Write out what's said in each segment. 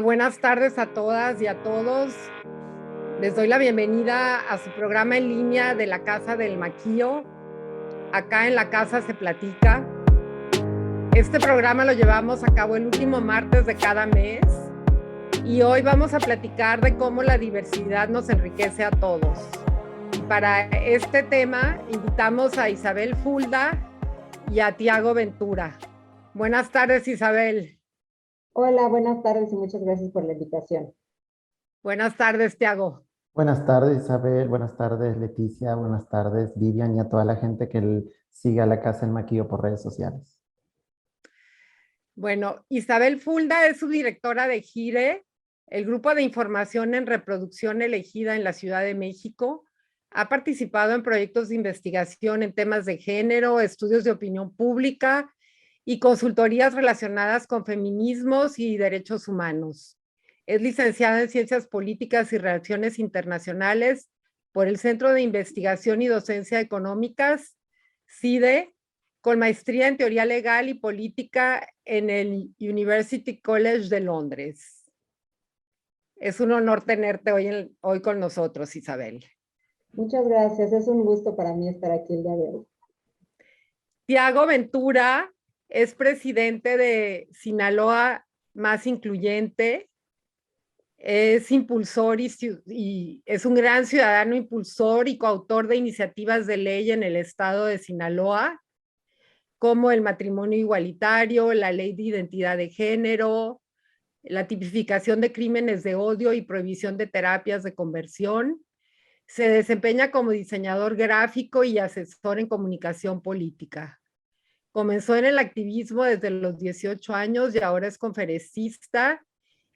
Buenas tardes a todas y a todos. Les doy la bienvenida a su programa en línea de la Casa del Maquillo. Acá en la casa se platica. Este programa lo llevamos a cabo el último martes de cada mes y hoy vamos a platicar de cómo la diversidad nos enriquece a todos. Para este tema invitamos a Isabel Fulda y a Tiago Ventura. Buenas tardes, Isabel. Hola, buenas tardes y muchas gracias por la invitación. Buenas tardes, Tiago. Buenas tardes, Isabel. Buenas tardes, Leticia. Buenas tardes, Vivian, y a toda la gente que sigue a la Casa del Maquillo por redes sociales. Bueno, Isabel Fulda es subdirectora de GIRE, el grupo de información en reproducción elegida en la Ciudad de México. Ha participado en proyectos de investigación en temas de género, estudios de opinión pública y consultorías relacionadas con feminismos y derechos humanos. Es licenciada en Ciencias Políticas y Relaciones Internacionales por el Centro de Investigación y Docencia Económicas, CIDE, con maestría en Teoría Legal y Política en el University College de Londres. Es un honor tenerte hoy con nosotros, Isabel. Muchas gracias, es un gusto para mí estar aquí el día de hoy. Tiago Ventura es presidente de Sinaloa Más Incluyente, es impulsor y es un gran ciudadano impulsor y coautor de iniciativas de ley en el estado de Sinaloa, como el matrimonio igualitario, la ley de identidad de género, la tipificación de crímenes de odio y prohibición de terapias de conversión. Se desempeña como diseñador gráfico y asesor en comunicación política. Comenzó en el activismo desde los 18 años y ahora es conferencista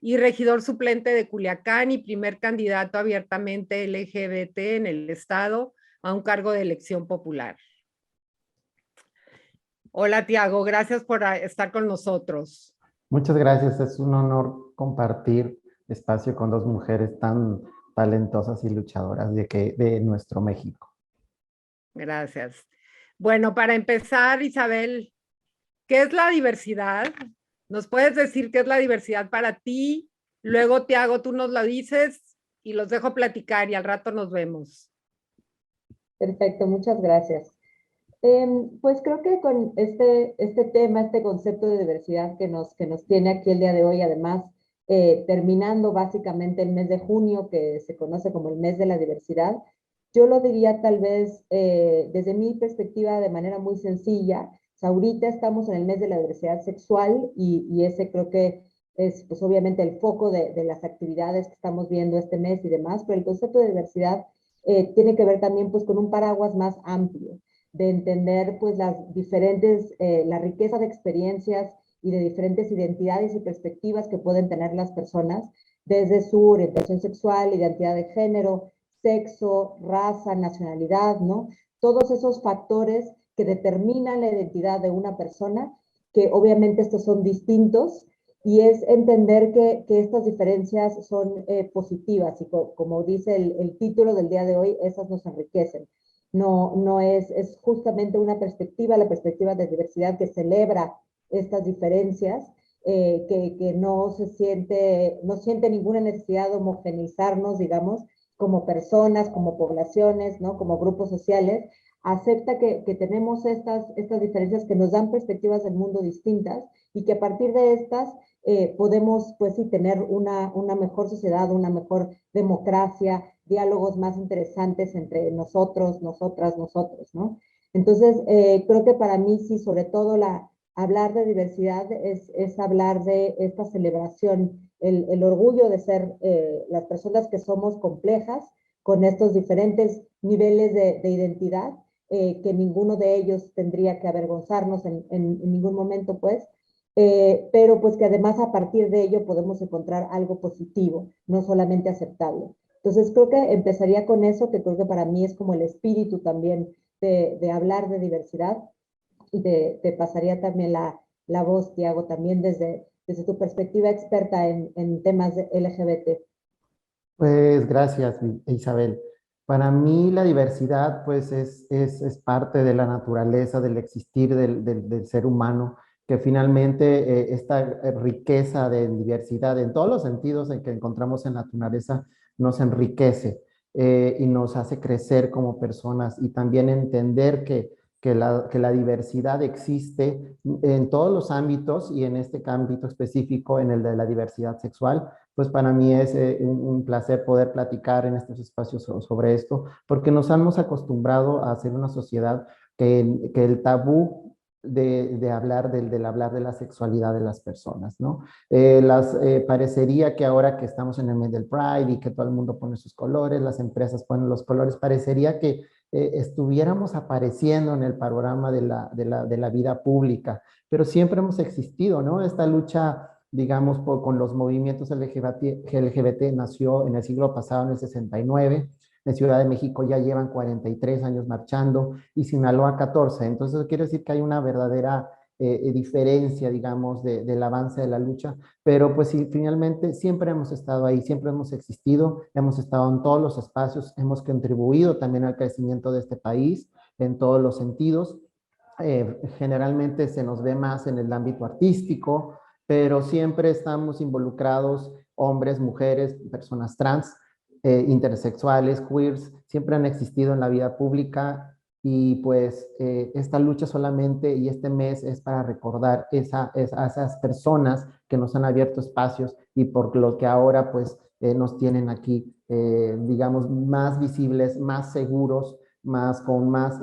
y regidor suplente de Culiacán y primer candidato abiertamente LGBT en el estado a un cargo de elección popular. Hola, Tiago, gracias por estar con nosotros. Muchas gracias. Es un honor compartir espacio con dos mujeres tan talentosas y luchadoras de nuestro México. Gracias. Bueno, para empezar, Isabel, ¿qué es la diversidad? ¿Nos puedes decir qué es la diversidad para ti? Luego, Tiago, tú nos la dices y los dejo platicar y al rato nos vemos. Perfecto, muchas gracias. Pues creo que con este tema, este concepto de diversidad que nos tiene aquí el día de hoy, además, terminando básicamente el mes de junio, que se conoce como el mes de la diversidad, yo lo diría tal vez desde mi perspectiva de manera muy sencilla. O sea, ahorita estamos en el mes de la diversidad sexual y ese creo que es pues obviamente el foco de las actividades que estamos viendo este mes y demás, pero el concepto de diversidad tiene que ver también pues con un paraguas más amplio de entender pues las diferentes, la riqueza de experiencias y de diferentes identidades y perspectivas que pueden tener las personas desde su orientación sexual, identidad de género, sexo, raza, nacionalidad, ¿no? Todos esos factores que determinan la identidad de una persona, que obviamente estos son distintos, y es entender que estas diferencias son positivas y como dice el título del día de hoy, esas nos enriquecen. No es justamente una perspectiva, la perspectiva de diversidad que celebra estas diferencias, que no siente ninguna necesidad de homogeneizarnos, digamos, como personas, como poblaciones, ¿no? Como grupos sociales, acepta que tenemos estas diferencias que nos dan perspectivas del mundo distintas y que a partir de estas podemos, pues sí, tener una mejor sociedad, una mejor democracia, diálogos más interesantes entre nosotros, nosotras, nosotros, ¿no? Entonces, creo que para mí sí, sobre todo hablar de diversidad es hablar de esta celebración, el orgullo de ser las personas que somos complejas, con estos diferentes niveles de identidad, que ninguno de ellos tendría que avergonzarnos en ningún momento, pues, pero pues que además a partir de ello podemos encontrar algo positivo, no solamente aceptable. Entonces creo que empezaría con eso, que creo que para mí es como el espíritu también de hablar de diversidad, y te pasaría también la voz, Tiago, también desde tu perspectiva experta en temas de LGBT. Pues gracias, Isabel. Para mí la diversidad pues es parte de la naturaleza, del existir del ser humano. que finalmente esta riqueza de diversidad en todos los sentidos en que encontramos en la naturaleza nos enriquece y nos hace crecer como personas y también entender que la diversidad existe en todos los ámbitos y en este ámbito específico, en el de la diversidad sexual, pues para mí es un placer poder platicar en estos espacios sobre esto, porque nos hemos acostumbrado a ser una sociedad que el tabú de hablar del hablar de la sexualidad de las personas, ¿no? Parecería que ahora que estamos en el mes del Pride y que todo el mundo pone sus colores, las empresas ponen los colores, parecería que estuviéramos apareciendo en el panorama de la vida pública, pero siempre hemos existido, ¿no? Esta lucha, digamos, con los movimientos LGBT nació en el siglo pasado, en el 69. En Ciudad de México ya llevan 43 años marchando y Sinaloa 14. Entonces, eso quiere decir que hay una verdadera diferencia, digamos, del avance de la lucha, pero pues sí, finalmente siempre hemos estado ahí, siempre hemos existido, hemos estado en todos los espacios, hemos contribuido también al crecimiento de este país en todos los sentidos. Generalmente se nos ve más en el ámbito artístico, pero siempre estamos involucrados, hombres, mujeres, personas trans, intersexuales, queers, siempre han existido en la vida pública y pues esta lucha solamente y este mes es para recordar a esas personas que nos han abierto espacios y por lo que ahora pues nos tienen aquí, digamos, más visibles, más seguros, con más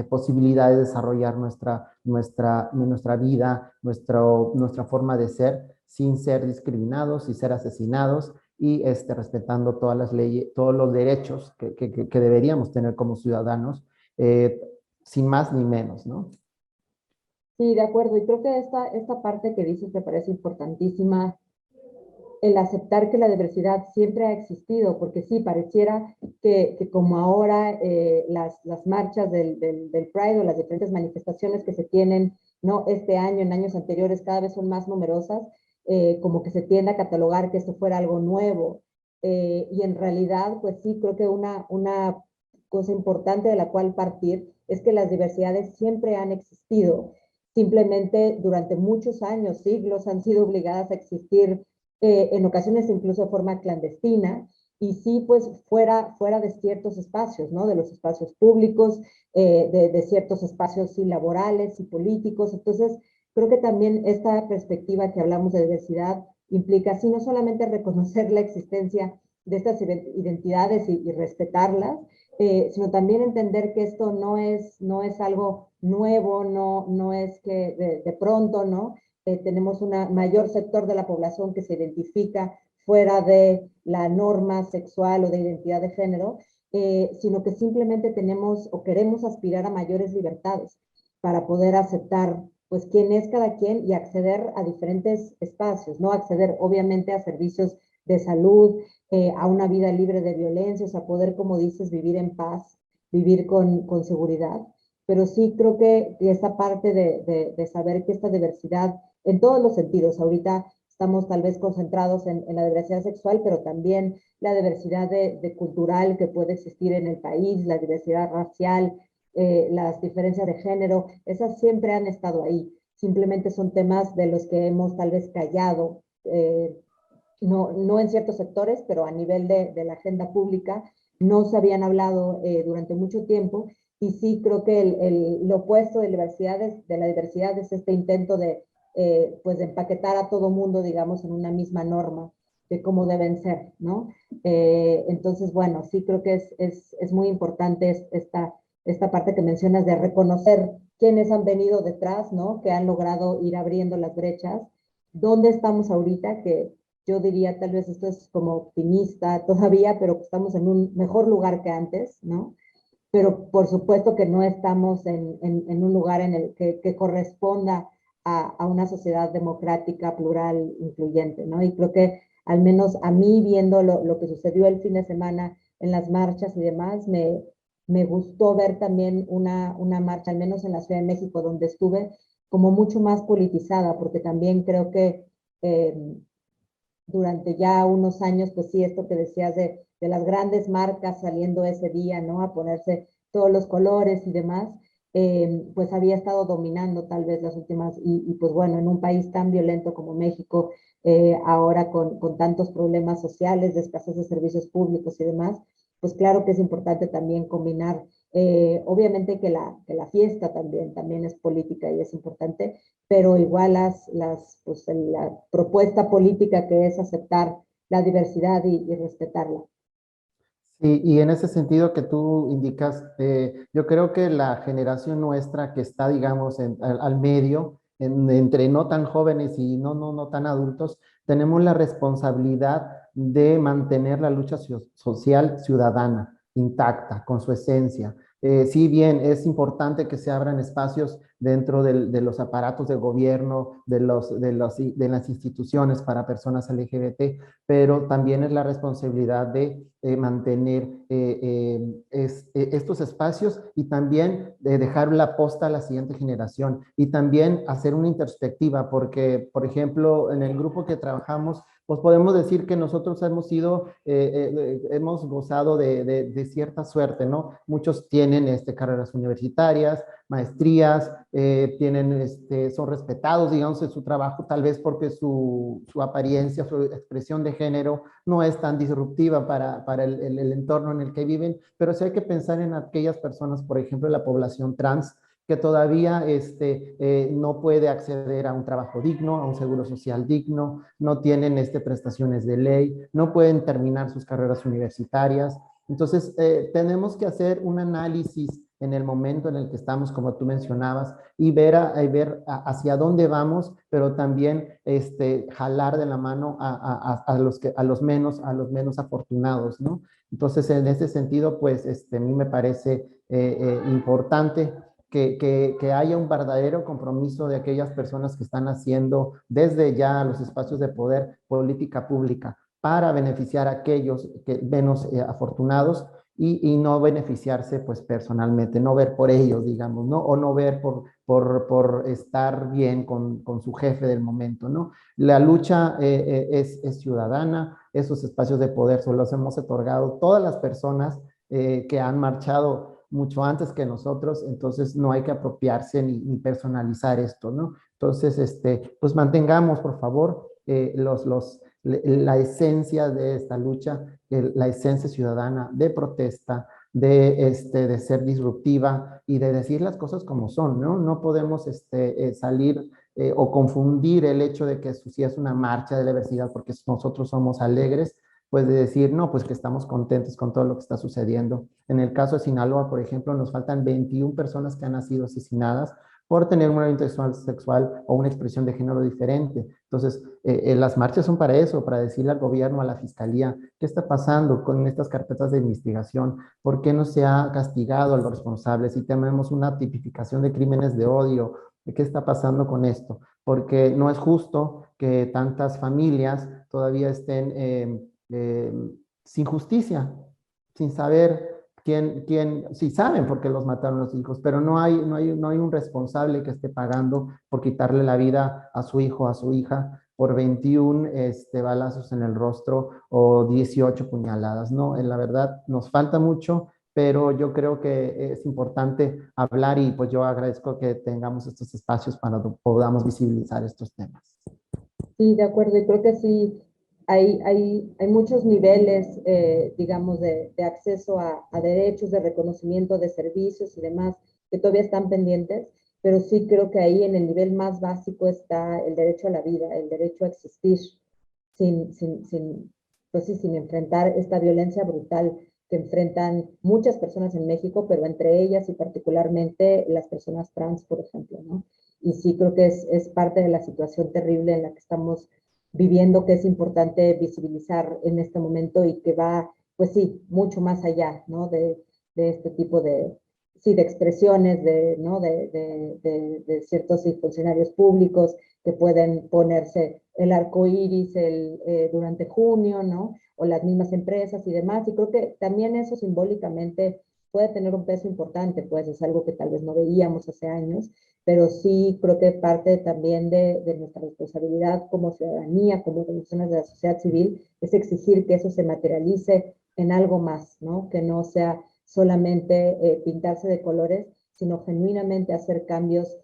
posibilidades de desarrollar nuestra vida, nuestra forma de ser, sin ser discriminados, sin ser asesinados y respetando todas las leyes, todos los derechos que deberíamos tener como ciudadanos, eh, sin más ni menos, ¿no? Sí, de acuerdo. Y creo que esta parte que dices me parece importantísima, el aceptar que la diversidad siempre ha existido, porque sí, pareciera que como ahora las marchas del Pride o las diferentes manifestaciones que se tienen, ¿no? Este año, en años anteriores, cada vez son más numerosas, como que se tiende a catalogar que esto fuera algo nuevo. Y en realidad, pues sí, creo que una cosa importante de la cual partir es que las diversidades siempre han existido. Simplemente durante muchos años, siglos, han sido obligadas a existir en ocasiones incluso de forma clandestina, y sí, pues fuera de ciertos espacios, ¿no? De los espacios públicos, de ciertos espacios sí, laborales y políticos. Entonces, creo que también esta perspectiva que hablamos de diversidad implica, sí, no solamente reconocer la existencia de estas identidades y respetarlas, sino también entender que esto no es algo nuevo, no es que de pronto, ¿no? Tenemos un mayor sector de la población que se identifica fuera de la norma sexual o de identidad de género, sino que simplemente tenemos o queremos aspirar a mayores libertades para poder aceptar pues quién es cada quien y acceder a diferentes espacios, ¿no? Acceder obviamente a servicios de salud, a una vida libre de violencias, a poder, como dices, vivir en paz, vivir con seguridad. Pero sí creo que esta parte de saber que esta diversidad en todos los sentidos. Ahorita estamos tal vez concentrados en la diversidad sexual, pero también la diversidad cultural que puede existir en el país, la diversidad racial, las diferencias de género, esas siempre han estado ahí. Simplemente son temas de los que hemos tal vez callado, no en ciertos sectores, pero a nivel de la agenda pública, no se habían hablado durante mucho tiempo. Y sí creo que lo opuesto de la diversidad es este intento pues de empaquetar a todo mundo, digamos, en una misma norma de cómo deben ser, ¿no? Entonces, bueno, sí creo que es muy importante esta parte que mencionas de reconocer quiénes han venido detrás, ¿no? Que han logrado ir abriendo las brechas. ¿Dónde estamos ahorita? Que yo diría, tal vez esto es como optimista todavía, pero que estamos en un mejor lugar que antes, ¿no? Pero por supuesto que no estamos en un lugar en el que corresponda a una sociedad democrática, plural, incluyente, ¿no? Y creo que al menos a mí, viendo lo que sucedió el fin de semana en las marchas y demás, me gustó ver también una marcha, al menos en la Ciudad de México, donde estuve, como mucho más politizada, porque también creo que durante ya unos años, pues sí, esto que decías de las grandes marcas saliendo ese día, ¿no? A ponerse todos los colores y demás, pues había estado dominando tal vez las últimas, y pues bueno, en un país tan violento como México, ahora con tantos problemas sociales, de escasez de servicios públicos y demás, pues claro que es importante también combinar, obviamente que la fiesta también es política y es importante, pero igual pues la propuesta política que es aceptar la diversidad y respetarla. Sí, y en ese sentido que tú indicas, yo creo que la generación nuestra que está, digamos, al medio, entre no tan jóvenes y no tan adultos, tenemos la responsabilidad de mantener la lucha social ciudadana intacta, con su esencia. Si bien es importante que se abran espacios dentro de los aparatos de gobierno, de las instituciones para personas LGBT, pero también es la responsabilidad de mantener estos espacios y también de dejar la posta a la siguiente generación y también hacer una introspectiva, porque, por ejemplo, en el grupo que trabajamos, pues podemos decir que nosotros hemos hemos gozado de cierta suerte, ¿no? Muchos tienen carreras universitarias, maestrías, son respetados, digamos, en su trabajo, tal vez porque su apariencia, su expresión de género no es tan disruptiva para el entorno en el que viven, pero sí hay que pensar en aquellas personas, por ejemplo, la población trans, que todavía no puede acceder a un trabajo digno, a un seguro social digno, no tienen prestaciones de ley, no pueden terminar sus carreras universitarias. Entonces, tenemos que hacer un análisis en el momento en el que estamos, como tú mencionabas, y ver hacia dónde vamos, pero también jalar de la mano a los menos afortunados, ¿no? Entonces, en ese sentido, pues, a mí me parece importante que haya un verdadero compromiso de aquellas personas que están haciendo desde ya los espacios de poder política pública para beneficiar a aquellos menos afortunados y no beneficiarse pues personalmente, no ver por ellos, digamos, ¿no? O no ver por estar bien con su jefe del momento, ¿no? La lucha es ciudadana, esos espacios de poder se los hemos otorgado todas las personas que han marchado mucho antes que nosotros, entonces no hay que apropiarse ni personalizar esto, ¿no? Entonces, pues mantengamos, por favor, la esencia de esta lucha, la esencia ciudadana de protesta, de ser disruptiva y de decir las cosas como son, ¿no? No podemos salir o confundir el hecho de que eso sí es una marcha de la diversidad porque nosotros somos alegres, pues de decir, no, pues que estamos contentos con todo lo que está sucediendo. En el caso de Sinaloa, por ejemplo, nos faltan 21 personas que han sido asesinadas por tener una orientación sexual o una expresión de género diferente. Entonces, las marchas son para eso, para decirle al gobierno, a la fiscalía, qué está pasando con estas carpetas de investigación, por qué no se ha castigado a los responsables, si tenemos una tipificación de crímenes de odio, qué está pasando con esto, porque no es justo que tantas familias todavía estén sin justicia, sin saber sí saben por qué los mataron los hijos, pero no hay un responsable que esté pagando por quitarle la vida a su hijo, a su hija, por 21 balazos en el rostro o 18 puñaladas, ¿no? En la verdad nos falta mucho, pero yo creo que es importante hablar y pues yo agradezco que tengamos estos espacios para que podamos visibilizar estos temas. Sí, de acuerdo, y creo que sí, hay muchos niveles, digamos, de acceso a derechos, de reconocimiento de servicios y demás, que todavía están pendientes, pero sí creo que ahí en el nivel más básico está el derecho a la vida, el derecho a existir pues sí, sin enfrentar esta violencia brutal que enfrentan muchas personas en México, pero entre ellas y particularmente las personas trans, por ejemplo, ¿no? Y sí creo que es parte de la situación terrible en la que estamos viviendo, que es importante visibilizar en este momento y que va, pues sí, mucho más allá, ¿no? De este tipo sí, de expresiones, ¿no? De ciertos funcionarios públicos que pueden ponerse el arco iris durante junio, ¿no? O las mismas empresas y demás. Y creo que también eso simbólicamente puede tener un peso importante, pues es algo que tal vez no veíamos hace años, pero sí creo que parte también de nuestra responsabilidad como ciudadanía, como organizaciones de la sociedad civil, es exigir que eso se materialice en algo más, ¿no? Que no sea solamente pintarse de colores, sino genuinamente hacer cambios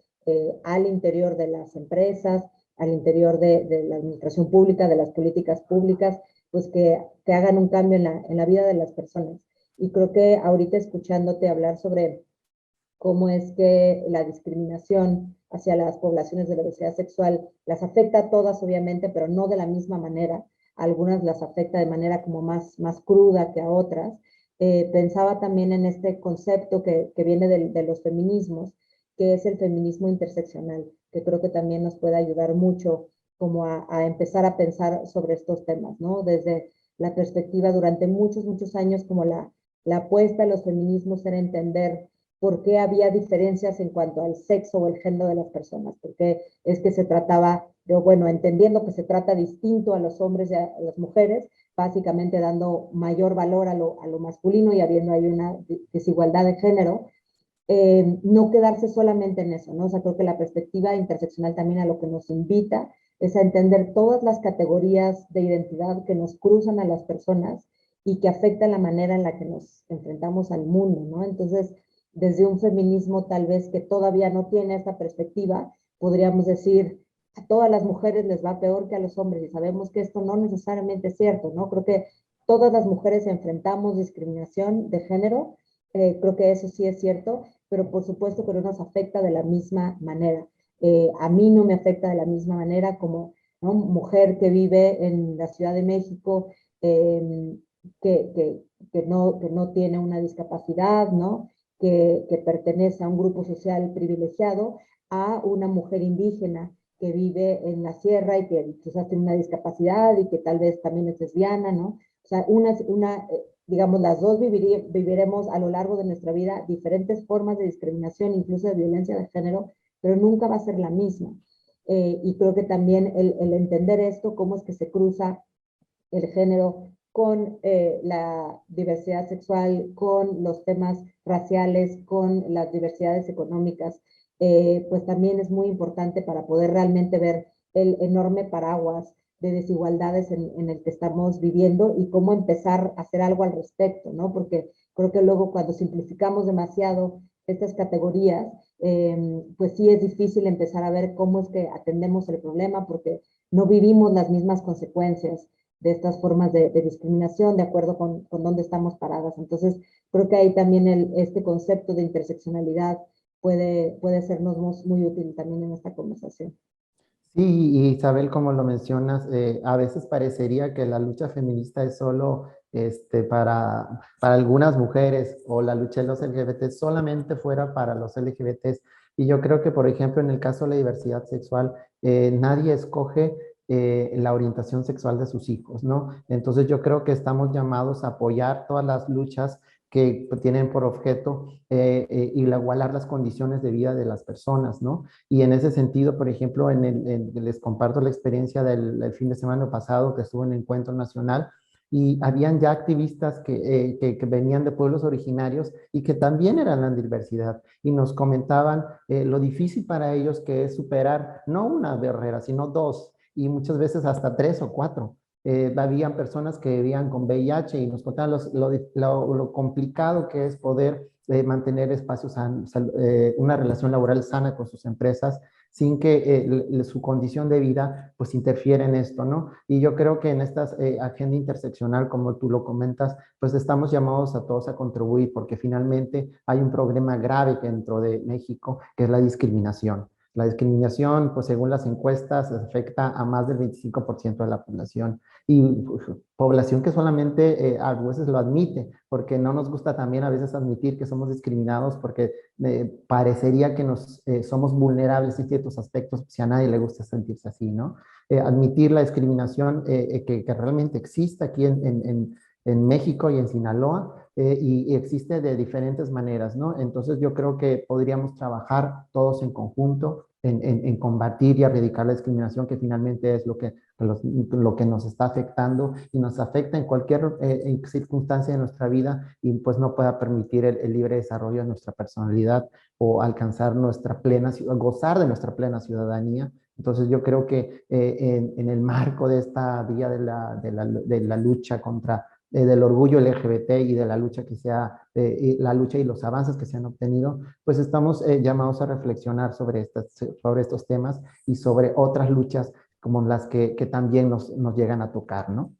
al interior de las empresas, al interior de la administración pública, de las políticas públicas, pues que hagan un cambio en la vida de las personas. Y creo que ahorita escuchándote hablar sobre cómo es que la discriminación hacia las poblaciones de la diversidad sexual las afecta a todas, obviamente, pero no de la misma manera. A algunas las afecta de manera como más cruda que a otras. Pensaba también en este concepto que viene de los feminismos, que es el feminismo interseccional, que creo que también nos puede ayudar mucho como a empezar a pensar sobre estos temas, ¿no? Desde la perspectiva durante muchos años como la apuesta a los feminismos era entender por qué había diferencias en cuanto al sexo o el género de las personas, porque es que se trataba, de, bueno, entendiendo que se trata distinto a los hombres y a las mujeres, básicamente dando mayor valor a lo masculino y habiendo ahí una desigualdad de género, no quedarse solamente en eso, ¿no? O sea, creo que la perspectiva interseccional también a lo que nos invita es a entender todas las categorías de identidad que nos cruzan a las personas y que afectan la manera en la que nos enfrentamos al mundo, ¿no? Entonces, desde un feminismo tal vez que todavía no tiene esta perspectiva, podríamos decir, a todas las mujeres les va peor que a los hombres y sabemos que esto no necesariamente es cierto, ¿no? Creo que todas las mujeres enfrentamos discriminación de género, creo que eso sí es cierto, pero por supuesto que no nos afecta de la misma manera. A mí no me afecta de la misma manera como, ¿no?, mujer que vive en la Ciudad de México, que, que, que no tiene una discapacidad, ¿no? Que pertenece a un grupo social privilegiado, a una mujer indígena que vive en la sierra y que quizás tiene una discapacidad y que tal vez también es lesbiana, ¿no? O sea, digamos, las dos viviremos a lo largo de nuestra vida diferentes formas de discriminación, incluso de violencia de género, pero nunca va a ser la misma. Y creo que también el entender esto, cómo es que se cruza el género con la diversidad sexual, con los temas raciales, con las diversidades económicas, pues también es muy importante para poder realmente ver el enorme paraguas de desigualdades en el que estamos viviendo y cómo empezar a hacer algo al respecto, ¿no? Porque creo que luego cuando simplificamos demasiado estas categorías, pues sí es difícil empezar a ver cómo es que atendemos el problema porque no vivimos las mismas consecuencias de estas formas de discriminación de acuerdo con dónde estamos paradas. Entonces, creo que ahí también este concepto de interseccionalidad puede sernos muy útil también en esta conversación. Sí, y Isabel, como lo mencionas, a veces parecería que la lucha feminista es solo para algunas mujeres o la lucha de los LGBT solamente fuera para los LGBTs. Y yo creo que, por ejemplo, en el caso de la diversidad sexual, nadie escoge la orientación sexual de sus hijos, ¿no? Entonces yo creo que estamos llamados a apoyar todas las luchas que tienen por objeto igualar las condiciones de vida de las personas, ¿no? Y en ese sentido, por ejemplo, les comparto la experiencia del fin de semana pasado que estuve en el Encuentro Nacional y habían ya activistas que venían de pueblos originarios y que también eran la diversidad y nos comentaban lo difícil para ellos que es superar no una barrera, sino dos y muchas veces hasta tres o cuatro. Habían personas que vivían con VIH y nos contaban lo complicado que es poder mantener espacios una relación laboral sana con sus empresas sin que su condición de vida pues interfiera en esto, ¿no? Y yo creo que en esta agenda interseccional, como tú lo comentas, pues estamos llamados a todos a contribuir porque finalmente hay un problema grave dentro de México que es la discriminación. La discriminación, pues según las encuestas, afecta a más del 25% de la población y población que solamente a veces lo admite, porque no nos gusta también a veces admitir que somos discriminados porque parecería que somos vulnerables en ciertos aspectos, si a nadie le gusta sentirse así, ¿no? Admitir la discriminación que realmente existe aquí en México y en Sinaloa, y existe de diferentes maneras, ¿no? Entonces yo creo que podríamos trabajar todos en conjunto en combatir y erradicar la discriminación, que finalmente es lo que nos está afectando y nos afecta en cualquier circunstancia de nuestra vida y pues no pueda permitir el libre desarrollo de nuestra personalidad o alcanzar gozar de nuestra plena ciudadanía. Entonces yo creo que en el marco de esta vía de la lucha contra del orgullo LGBT y de la lucha que y la lucha y los avances que se han obtenido, pues estamos llamados a reflexionar sobre estos temas y sobre otras luchas como las que también nos llegan a tocar, ¿no?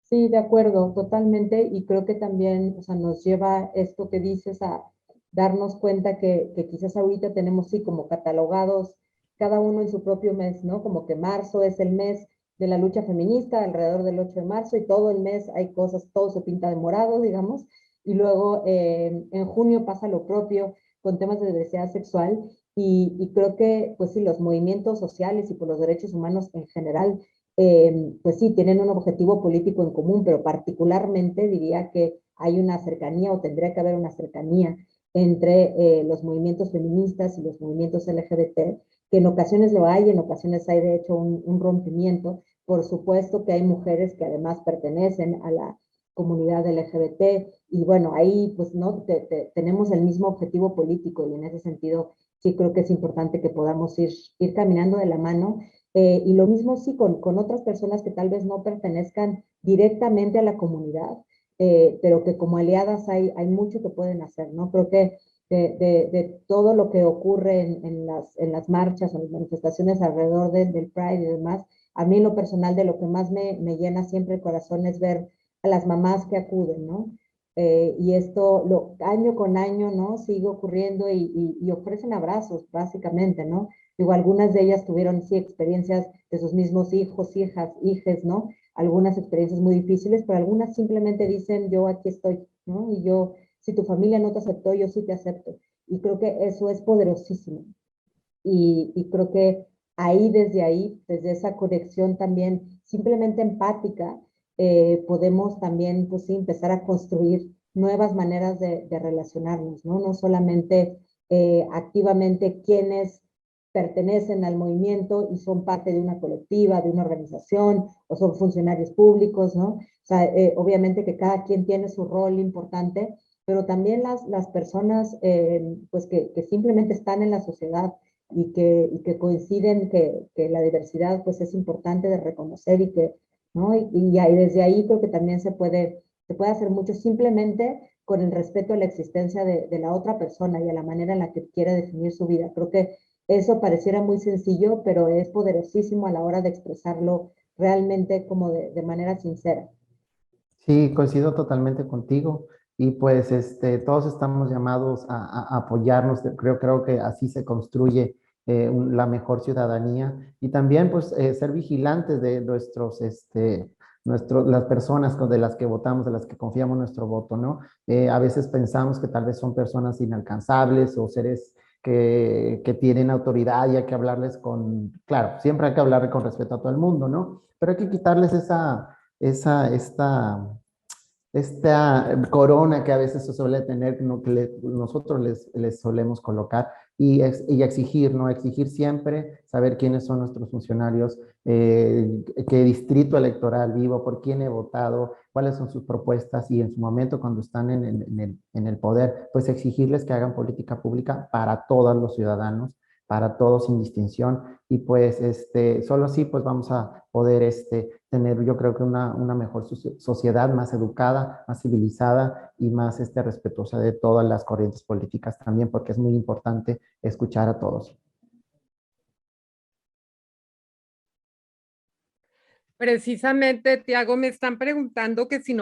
Sí, de acuerdo, totalmente. Y creo que también, o sea, nos lleva esto que dices a darnos cuenta que quizás ahorita tenemos, sí, como catalogados cada uno en su propio mes, ¿no? Como que marzo es el mes de la lucha feminista, alrededor del 8 de marzo, y todo el mes hay cosas, todo se pinta de morado, digamos. Y luego en junio pasa lo propio con temas de diversidad sexual. Y creo que, pues sí, los movimientos sociales y por los derechos humanos en general pues sí, tienen un objetivo político en común, pero particularmente diría que hay una cercanía o tendría que haber una cercanía entre los movimientos feministas y los movimientos LGBT, que en ocasiones lo hay, en ocasiones hay de hecho un rompimiento. Por supuesto que hay mujeres que además pertenecen a la comunidad LGBT y bueno, ahí pues no tenemos el mismo objetivo político y en ese sentido sí creo que es importante que podamos ir caminando de la mano y lo mismo sí con otras personas que tal vez no pertenezcan directamente a la comunidad, pero que como aliadas hay mucho que pueden hacer, ¿no? Creo que de todo lo que ocurre en las marchas o en las manifestaciones alrededor del Pride y demás, a mí en lo personal de lo que más me llena siempre el corazón es ver a las mamás que acuden, ¿no? Y esto año con año, ¿no? Sigue ocurriendo y ofrecen abrazos, básicamente, ¿no? Digo, algunas de ellas tuvieron, sí, experiencias de sus mismos hijos, hijas, hijes, ¿no? Algunas experiencias muy difíciles, pero algunas simplemente dicen, yo aquí estoy, ¿no? Y yo, si tu familia no te aceptó, yo sí te acepto. Y creo que eso es poderosísimo. Y creo que ahí, desde esa conexión también simplemente empática, podemos también, pues sí, empezar a construir nuevas maneras de relacionarnos, ¿no? No solamente activamente quienes pertenecen al movimiento y son parte de una colectiva, de una organización o son funcionarios públicos, ¿no? O sea, obviamente que cada quien tiene su rol importante, pero también las personas pues que simplemente están en la sociedad y que coinciden que la diversidad pues es importante de reconocer y que, ¿no? Y desde ahí creo que también se puede hacer mucho simplemente con el respeto a la existencia de la otra persona y a la manera en la que quiere definir su vida. Creo que eso pareciera muy sencillo, pero es poderosísimo a la hora de expresarlo realmente como de manera sincera. Sí, coincido totalmente contigo y pues todos estamos llamados a apoyarnos, creo que así se construye la mejor ciudadanía y también pues ser vigilantes de las personas de las que votamos, de las que confiamos nuestro voto, ¿no? A veces pensamos que tal vez son personas inalcanzables o seres que tienen autoridad y hay que hablarles claro, siempre hay que hablarle con respeto a todo el mundo, ¿no? Pero hay que quitarles esa, esta corona que a veces se suele tener, ¿no? Que nosotros les solemos colocar y exigir, ¿no? Exigir siempre, saber quiénes son nuestros funcionarios, qué distrito electoral vivo, por quién he votado, cuáles son sus propuestas y en su momento cuando están en el poder, pues exigirles que hagan política pública para todos los ciudadanos, para todos sin distinción y pues solo así pues vamos a poder tener yo creo que una mejor sociedad más educada, más civilizada y más respetuosa de todas las corrientes políticas también porque es muy importante escuchar a todos. Precisamente, Tiago, me están preguntando que si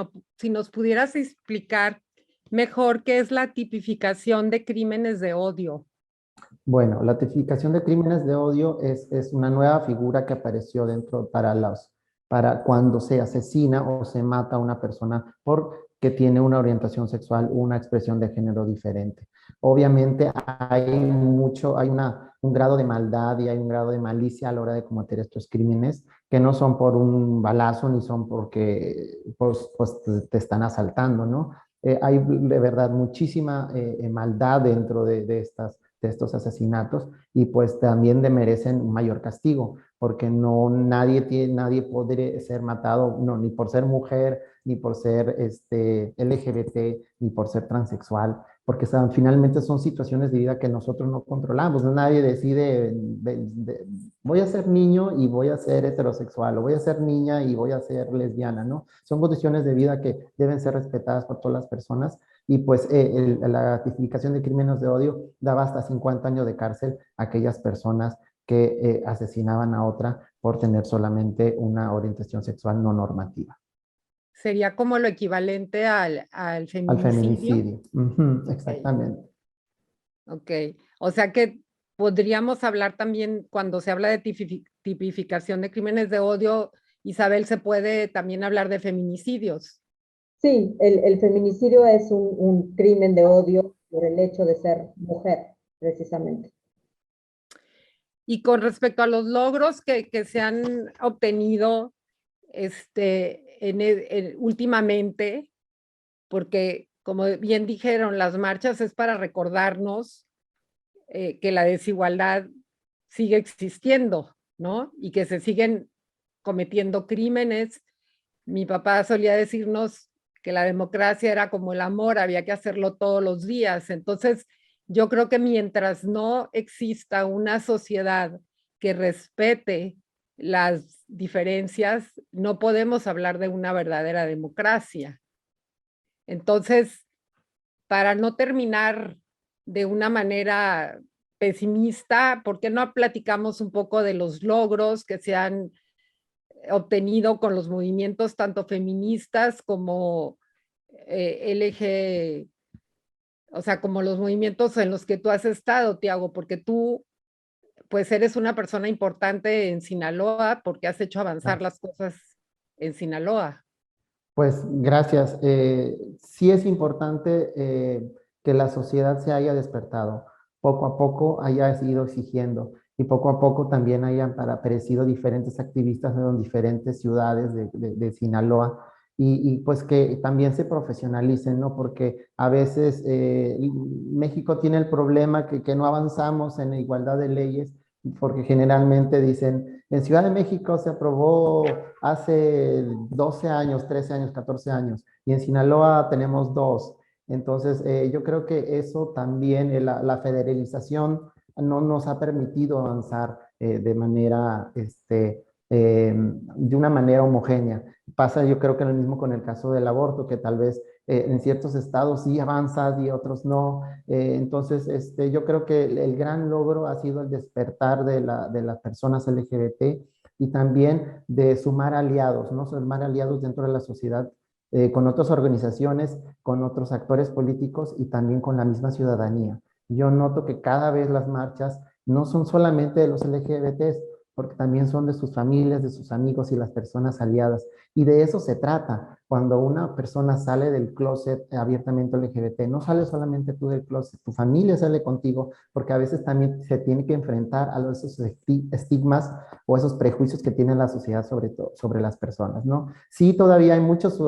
nos pudieras explicar mejor qué es la tipificación de crímenes de odio. Bueno, la tipificación de crímenes de odio es una nueva figura que apareció para cuando se asesina o se mata a una persona porque tiene una orientación sexual, una expresión de género diferente. Obviamente un grado de maldad y hay un grado de malicia a la hora de cometer estos crímenes que no son por un balazo ni son porque pues te están asaltando, ¿no? Hay de verdad muchísima maldad dentro de estos asesinatos y pues también merecen un mayor castigo, porque nadie puede ser matado, no, ni por ser mujer, ni por ser LGBT, ni por ser transexual. porque finalmente son situaciones de vida que nosotros no controlamos. Nadie decide, voy a ser niño y voy a ser heterosexual, o voy a ser niña y voy a ser lesbiana, ¿no? Son condiciones de vida que deben ser respetadas por todas las personas, y pues la tipificación de crímenes de odio daba hasta 50 años de cárcel a aquellas personas que asesinaban a otra por tener solamente una orientación sexual no normativa. Sería como lo equivalente al Al feminicidio. feminicidio. Ujú, Ok, exactamente. ok. O sea que podríamos hablar también, cuando se habla de tipificación de crímenes de odio, Isabel, se puede también hablar de feminicidios. Sí, el feminicidio es un crimen de odio por el hecho de ser mujer, precisamente. Y con respecto a los logros que se han obtenido últimamente, porque como bien dijeron, las marchas es para recordarnos que la desigualdad sigue existiendo, ¿no? Y que se siguen cometiendo crímenes. Mi papá solía decirnos que la democracia era como el amor, había que hacerlo todos los días. Entonces, yo creo que mientras no exista una sociedad que respete las diferencias, no podemos hablar de una verdadera democracia. Entonces, para no terminar de una manera pesimista, ¿por qué no platicamos un poco de los logros que se han obtenido con los movimientos tanto feministas como LG, o sea, como los movimientos en los que tú has estado, Tiago, porque tú pues eres una persona importante en Sinaloa porque has hecho avanzar las cosas en Sinaloa. Pues gracias. Sí es importante que la sociedad se haya despertado. Poco a poco haya ido exigiendo, y poco a poco también hayan aparecido diferentes activistas en diferentes ciudades de Sinaloa, pues que también se profesionalicen, ¿no? Porque a veces México tiene el problema que no avanzamos en la igualdad de leyes, porque generalmente dicen, en Ciudad de México se aprobó hace 12 años, 13 años, 14 años, y en Sinaloa tenemos dos. Entonces, yo creo que eso también, la federalización, no nos ha permitido avanzar de manera, de una manera homogénea. Pasa, yo creo que lo mismo con el caso del aborto, que tal vez en ciertos estados sí avanzas y otros no. Entonces, yo creo que el gran logro ha sido el despertar de las personas LGBT, y también de sumar aliados, ¿no? Sumar aliados dentro de la sociedad, con otras organizaciones, con otros actores políticos y también con la misma ciudadanía. Yo noto que cada vez las marchas no son solamente de los LGBTs, porque también son de sus familias, de sus amigos y las personas aliadas. Y de eso se trata. Cuando una persona sale del closet abiertamente LGBT, no sale solamente tú del closet, tu familia sale contigo, porque a veces también se tiene que enfrentar a esos estigmas o esos prejuicios que tiene la sociedad sobre todo, sobre las personas, ¿no? Sí, todavía hay muchas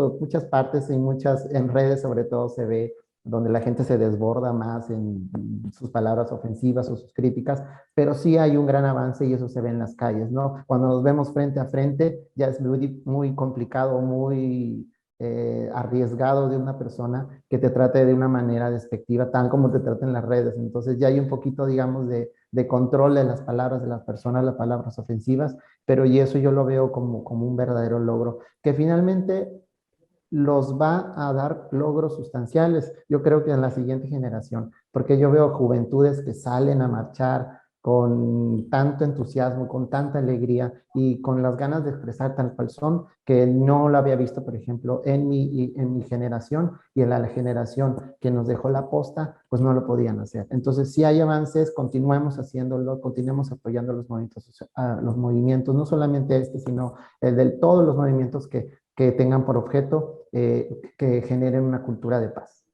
partes, en redes sobre todo se ve donde la gente se desborda más en sus palabras ofensivas o sus críticas, pero sí hay un gran avance y eso se ve en las calles, ¿no? Cuando nos vemos frente a frente, ya es muy complicado, muy arriesgado de una persona que te trate de una manera despectiva, tal como te trata en las redes. Entonces ya hay un poquito, digamos, de control de las palabras de las personas, las palabras ofensivas, pero y eso yo lo veo como un verdadero logro, que finalmente los va a dar logros sustanciales, yo creo que en la siguiente generación, porque yo veo juventudes que salen a marchar con tanto entusiasmo, con tanta alegría y con las ganas de expresar tal cual son, que no lo había visto, por ejemplo, en mi generación, y en la generación que nos dejó la posta, pues no lo podían hacer. Entonces, si hay avances, continuemos haciéndolo, continuemos apoyando los movimientos, no solamente sino el de todos los movimientos que tengan por objeto que generen una cultura de paz.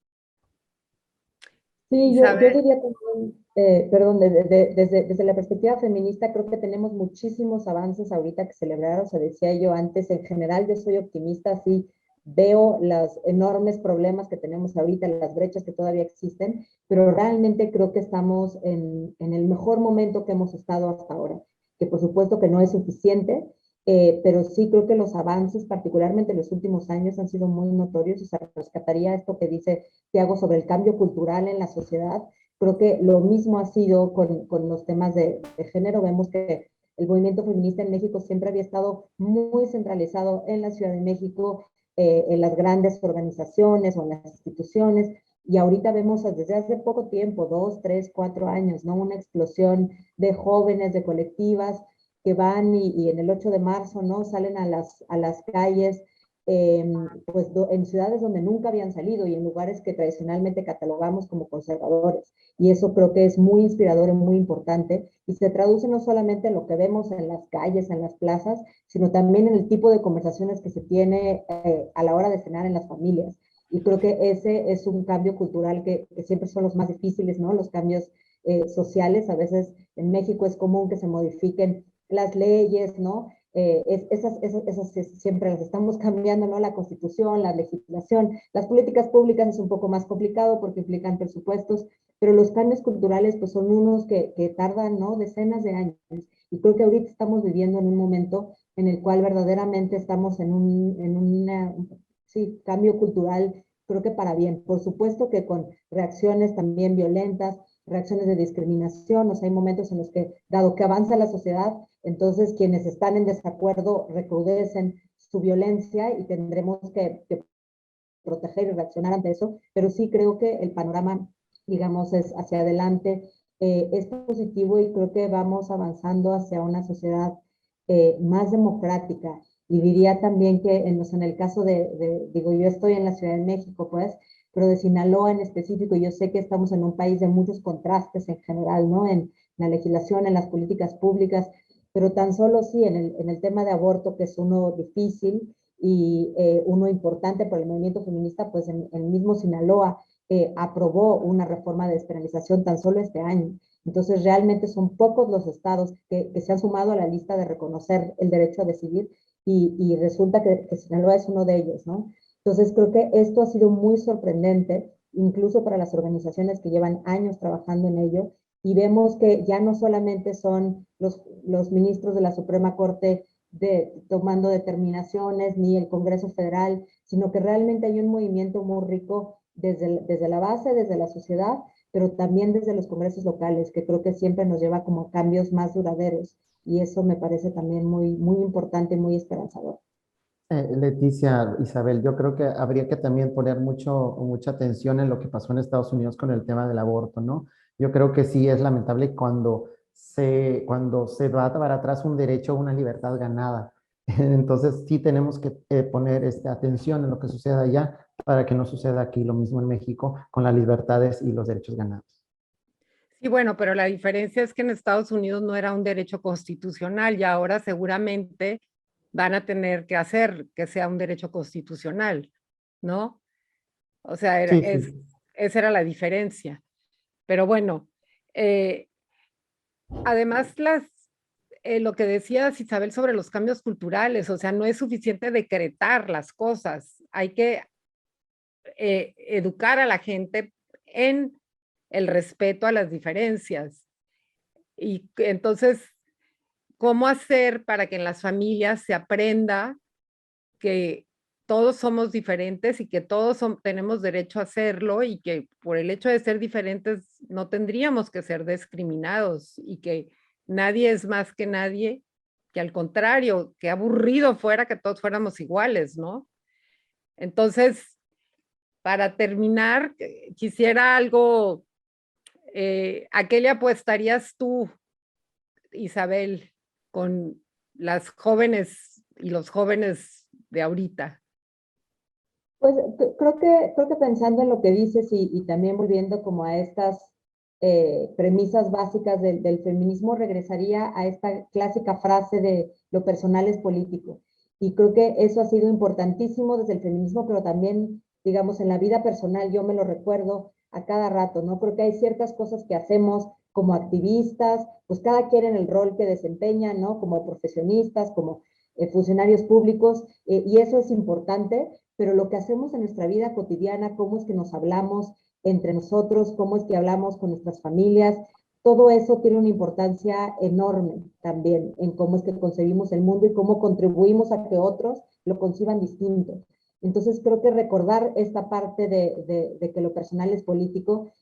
Sí, yo Isabel, diría también, perdón, desde la perspectiva feminista, creo que tenemos muchísimos avances ahorita que celebrar. O sea, decía yo antes, en general yo soy optimista, sí veo los enormes problemas que tenemos ahorita, las brechas que todavía existen, pero realmente creo que estamos en el mejor momento que hemos estado hasta ahora, que por supuesto que no es suficiente, pero sí creo que los avances, particularmente en los últimos años, han sido muy notorios. O sea, rescataría esto que dice Tiago sobre el cambio cultural en la sociedad. Creo que lo mismo ha sido con los temas de género. Vemos que el movimiento feminista en México siempre había estado muy centralizado en la Ciudad de México, en las grandes organizaciones o en las instituciones, y ahorita vemos desde hace poco tiempo, 2, 3, 4 años, ¿no? Una explosión de jóvenes, de colectivas que van y en el 8 de marzo, ¿no? Salen a las calles, pues en ciudades donde nunca habían salido y en lugares que tradicionalmente catalogamos como conservadores. Y eso creo que es muy inspirador y muy importante, y se traduce no solamente en lo que vemos en las calles, en las plazas, sino también en el tipo de conversaciones que se tiene a la hora de cenar en las familias. Y creo que ese es un cambio cultural que siempre son los más difíciles, ¿no? Los cambios sociales. A veces en México es común que se modifiquen las leyes, ¿no? Esas siempre las estamos cambiando, ¿no? La constitución, la legislación, las políticas públicas es un poco más complicado porque implican presupuestos, pero los cambios culturales pues son unos que tardan, ¿no? Decenas de años. Y creo que ahorita estamos viviendo en un momento en el cual verdaderamente estamos en una, sí, cambio cultural, creo que para bien. Por supuesto que con reacciones también violentas, reacciones de discriminación. O sea, hay momentos en los que, dado que avanza la sociedad, entonces quienes están en desacuerdo recrudecen su violencia y tendremos que proteger y reaccionar ante eso, pero sí creo que el panorama, digamos, es hacia adelante, es positivo, y creo que vamos avanzando hacia una sociedad más democrática. Y diría también que en el caso digo, yo estoy en la Ciudad de México, pues, pero de Sinaloa en específico, yo sé que estamos en un país de muchos contrastes en general, ¿no? En la legislación, en las políticas públicas, pero tan solo sí en el tema de aborto, que es uno difícil y uno importante para el movimiento feminista, pues en el mismo Sinaloa aprobó una reforma de despenalización tan solo este año. Entonces, realmente son pocos los estados que se han sumado a la lista de reconocer el derecho a decidir, y resulta que Sinaloa es uno de ellos, ¿no? Entonces, creo que esto ha sido muy sorprendente, incluso para las organizaciones que llevan años trabajando en ello, y vemos que ya no solamente son los ministros de la Suprema Corte tomando determinaciones, ni el Congreso Federal, sino que realmente hay un movimiento muy rico desde la base, desde la sociedad, pero también desde los congresos locales, que creo que siempre nos lleva como a cambios más duraderos, y eso me parece también muy, muy importante y muy esperanzador. Leticia, Isabel, yo creo que habría que también poner mucha atención en lo que pasó en Estados Unidos con el tema del aborto, ¿no? Yo creo que sí es lamentable cuando se va para atrás un derecho, una libertad ganada. Entonces sí tenemos que poner atención en lo que suceda allá para que no suceda aquí lo mismo en México con las libertades y los derechos ganados. Sí, bueno, pero la diferencia es que en Estados Unidos no era un derecho constitucional y ahora seguramente van a tener que hacer que sea un derecho constitucional, ¿no? O sea, Sí, sí. esa era la diferencia. Pero bueno, eh, además lo que decías, Isabel, sobre los cambios culturales, o sea, no es suficiente decretar las cosas, hay que educar a la gente en el respeto a las diferencias. Y entonces, ¿cómo hacer para que en las familias se aprenda que todos somos diferentes y que todos tenemos derecho a hacerlo, y que por el hecho de ser diferentes no tendríamos que ser discriminados, y que nadie es más que nadie, que al contrario, que aburrido fuera que todos fuéramos iguales, ¿no? Entonces, para terminar, quisiera algo, ¿a qué le apostarías tú, Isabel, con las jóvenes y los jóvenes de ahorita? Pues creo que pensando en lo que dices, y también volviendo como a estas premisas básicas del feminismo, regresaría a esta clásica frase de lo personal es político. Y creo que eso ha sido importantísimo desde el feminismo, pero también, digamos, en la vida personal, yo me lo recuerdo a cada rato, ¿no? Creo que hay ciertas cosas que hacemos como activistas, pues cada quien en el rol que desempeña, ¿no? Como profesionistas, como funcionarios públicos, y eso es importante, pero lo que hacemos en nuestra vida cotidiana, cómo es que nos hablamos entre nosotros, cómo es que hablamos con nuestras familias, todo eso tiene una importancia enorme también en cómo es que concebimos el mundo y cómo contribuimos a que otros lo conciban distinto. Entonces creo que recordar esta parte de que lo personal es político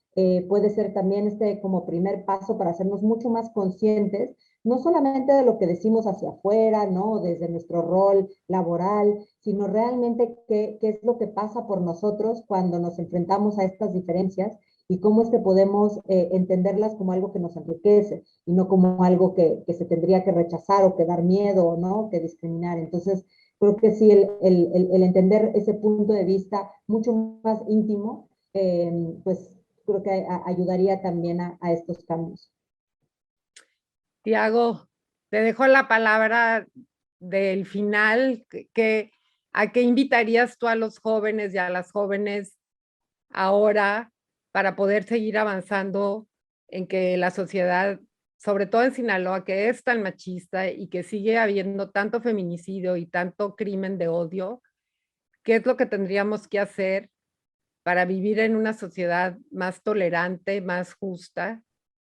puede ser también como primer paso para hacernos mucho más conscientes, no solamente de lo que decimos hacia afuera, ¿no? Desde nuestro rol laboral, sino realmente qué es lo que pasa por nosotros cuando nos enfrentamos a estas diferencias y cómo es que podemos entenderlas como algo que nos enriquece y no como algo que se tendría que rechazar o que dar miedo, ¿no? Que discriminar. Entonces, creo que sí, el entender ese punto de vista mucho más íntimo, pues creo que ayudaría también a estos cambios. Tiago, te dejo la palabra del final. ¿A qué invitarías tú a los jóvenes y a las jóvenes ahora para poder seguir avanzando en que la sociedad, sobre todo en Sinaloa, que es tan machista y que sigue habiendo tanto feminicidio y tanto crimen de odio, qué es lo que tendríamos que hacer para vivir en una sociedad más tolerante, más justa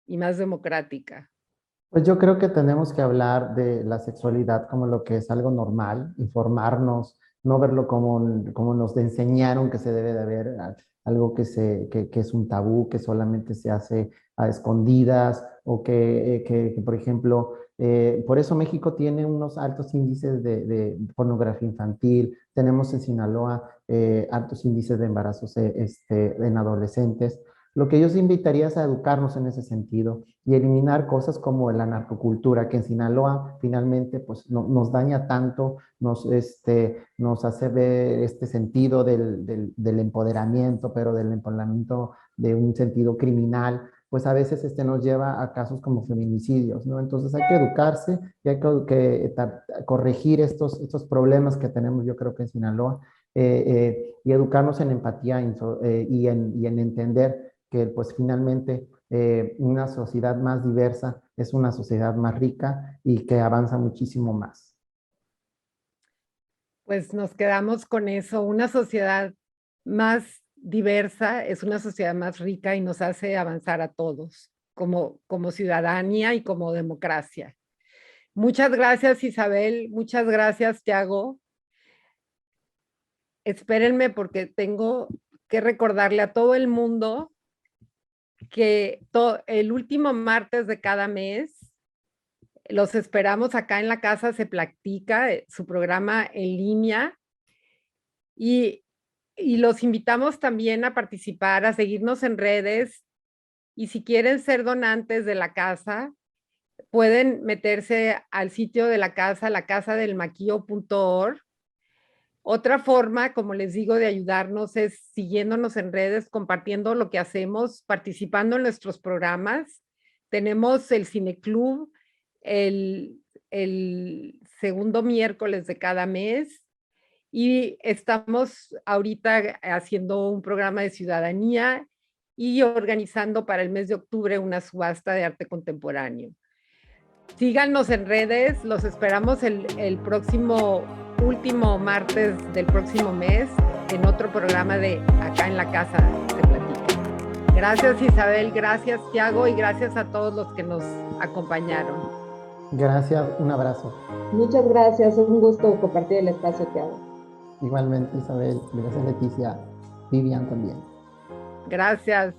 y más democrática? Pues yo creo que tenemos que hablar de la sexualidad como lo que es algo normal, informarnos, no verlo como nos enseñaron que se debe de ver, algo que es un tabú, que solamente se hace a escondidas, o que, por ejemplo, por eso México tiene unos altos índices de pornografía infantil, tenemos en Sinaloa altos índices de embarazos en adolescentes. Lo que yo os invitaría es a educarnos en ese sentido y eliminar cosas como la narcocultura, que en Sinaloa finalmente pues, nos daña tanto, nos hace ver este sentido del empoderamiento, pero del empoderamiento de un sentido criminal, pues a veces nos lleva a casos como feminicidios, ¿no? Entonces hay que educarse y hay que corregir estos problemas que tenemos, yo creo que en Sinaloa, y educarnos en empatía y en entender que pues finalmente una sociedad más diversa es una sociedad más rica y que avanza muchísimo más. Pues nos quedamos con eso. Una sociedad más diversa es una sociedad más rica y nos hace avanzar a todos como ciudadanía y como democracia. Muchas gracias, Isabel. Muchas gracias, Tiago. Espérenme porque tengo que recordarle a todo el mundo que el último martes de cada mes los esperamos acá en la Casa Se Platica, su programa en línea, y los invitamos también a participar, a seguirnos en redes, y si quieren ser donantes de la casa, pueden meterse al sitio de la casa, lacasadelmaquillo.org. Otra forma, como les digo, de ayudarnos es siguiéndonos en redes, compartiendo lo que hacemos, participando en nuestros programas. Tenemos el Cineclub el segundo miércoles de cada mes y estamos ahorita haciendo un programa de ciudadanía y organizando para el mes de octubre una subasta de arte contemporáneo. Síganos en redes, los esperamos el próximo último martes del próximo mes en otro programa de Acá en la Casa Se Platica. Gracias, Isabel, gracias, Tiago, y gracias a todos los que nos acompañaron. Gracias, un abrazo. Muchas gracias, un gusto compartir el espacio, Tiago. Igualmente, Isabel, gracias, Leticia, Vivian también. Gracias.